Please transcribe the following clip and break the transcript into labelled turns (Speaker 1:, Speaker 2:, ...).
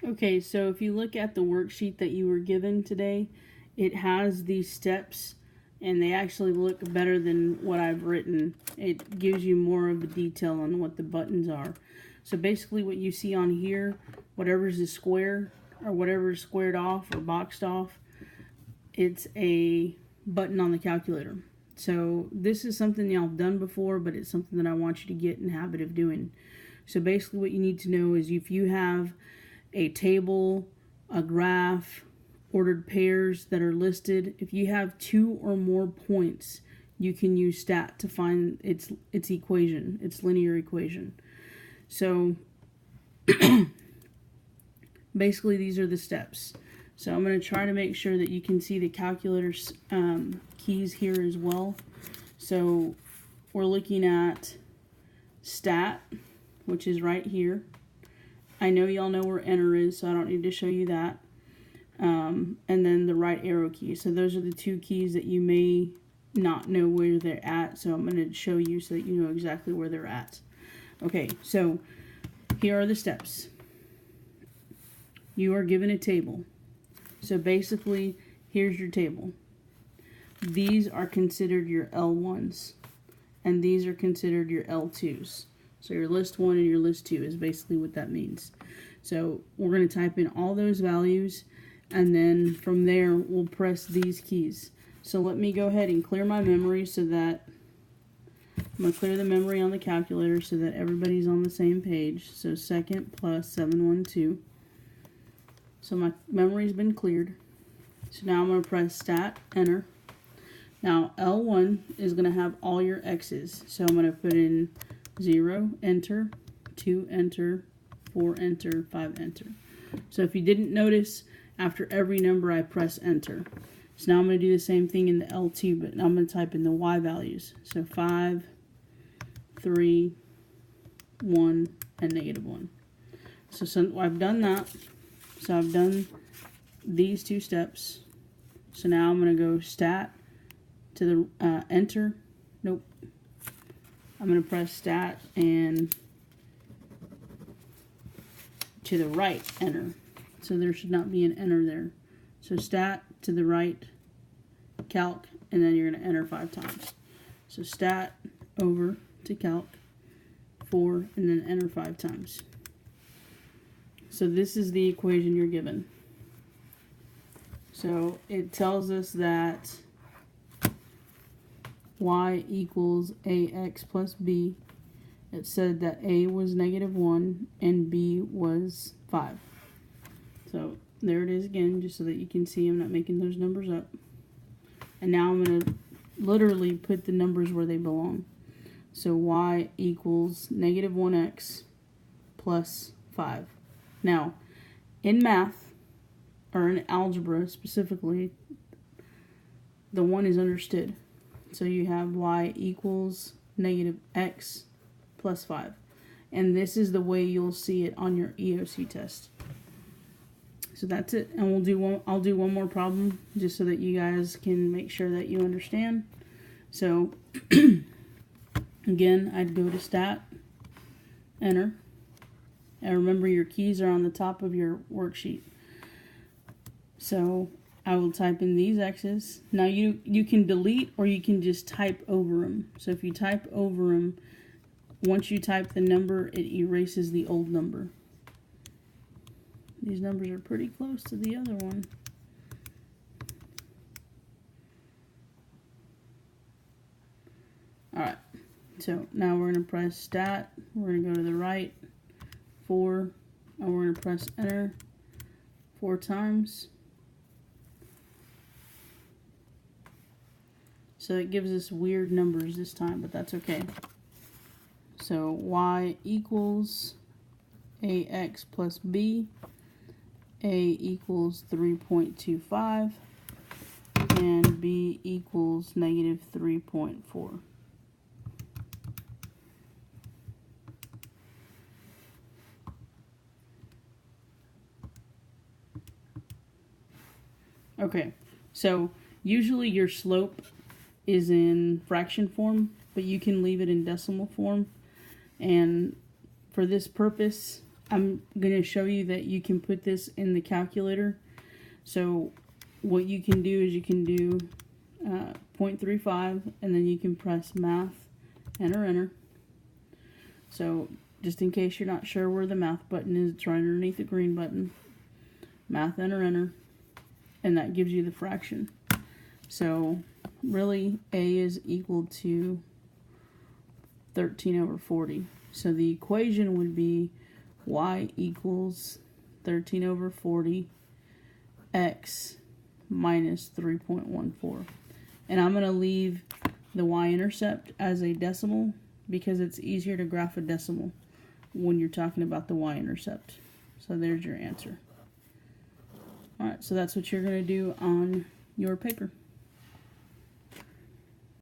Speaker 1: Okay, so if you look at the worksheet that you were given today, it has these steps and they actually look better than what I've written. It gives you more of a detail on what the buttons are. So basically what you see on here, whatever's a square or whatever is squared off or boxed off, it's a button on the calculator. So this is something y'all have done before, but it's something that I want you to get in the habit of doing. So basically what you need to know is if you have a table, a graph, ordered pairs that are listed, if you have 2 or more points, you can use stat to find its equation, its linear equation. So basically these are the steps. So I'm going to try to make sure that you can see the calculator's keys here as well. So we're looking at stat, which is right here. I know y'all know where enter is, so I don't need to show you that. And then the right arrow key. So those are the 2 keys that you may not know where they're at. So I'm going to show you so that you know exactly where they're at. Okay, so here are the steps. You are given a table. So basically, here's your table. These are considered your L1s, and these are considered your L2s. So your list 1 and your list 2 is basically what that means. So we're going to type in all those values, and then from there, we'll press these keys. So let me go ahead and clear my memory so that I'm going to clear the memory on the calculator so that everybody's on the same page. So second plus 712. So my memory's been cleared. So now I'm going to press stat, enter. Now L1 is going to have all your X's. So I'm going to put in 0, enter, 2, enter, 4, enter, 5, enter. So if you didn't notice, after every number I press enter. So now I'm going to do the same thing in the L2, but now I'm going to type in the Y values. So 5, 3, 1, and -1. So I've done that. So I've done these 2 steps. So now I'm going to go stat to the enter. Nope. I'm going to press stat and to the right enter. So there should not be an enter there. So stat to the right, calc, and then you're going to enter 5 times. So stat over to calc 4 and then enter 5 times. So this is the equation you're given. So it tells us that y equals ax plus b. It said that a was -1 and b was 5. So there it is again, just so that you can see I'm not making those numbers up. And now I'm going to literally put the numbers where they belong. So y equals -1x plus 5. Now, in math, or in algebra specifically, the 1 is understood. So you have y equals -x plus 5. And this is the way you'll see it on your EOC test. So that's it. And I'll do one more problem just so that you guys can make sure that you understand. So again, I'd go to stat, enter. And remember, your keys are on the top of your worksheet. So I will type in these X's. Now you can delete or you can just type over them. So if you type over them, once you type the number, it erases the old number. These numbers are pretty close to the other one. Alright, so now we're going to press stat. We're going to go to the right. 4, and we're going to press enter 4 times. So it gives us weird numbers this time, but that's okay. So y equals ax plus b, a equals 3.25, and b equals -3.4. Okay, so usually your slope is in fraction form, but you can leave it in decimal form. And for this purpose, I'm going to show you that you can put this in the calculator. So what you can do is you can do 0.35, and then you can press math, enter. So just in case you're not sure where the math button is, it's right underneath the green button. Math, enter, and that gives you the fraction. So really a is equal to 13/40. So the equation would be y equals 13/40 x minus 3.14. And I'm going to leave the y-intercept as a decimal because it's easier to graph a decimal when you're talking about the y-intercept. So there's your answer. Alright, so that's what you're going to do on your paper.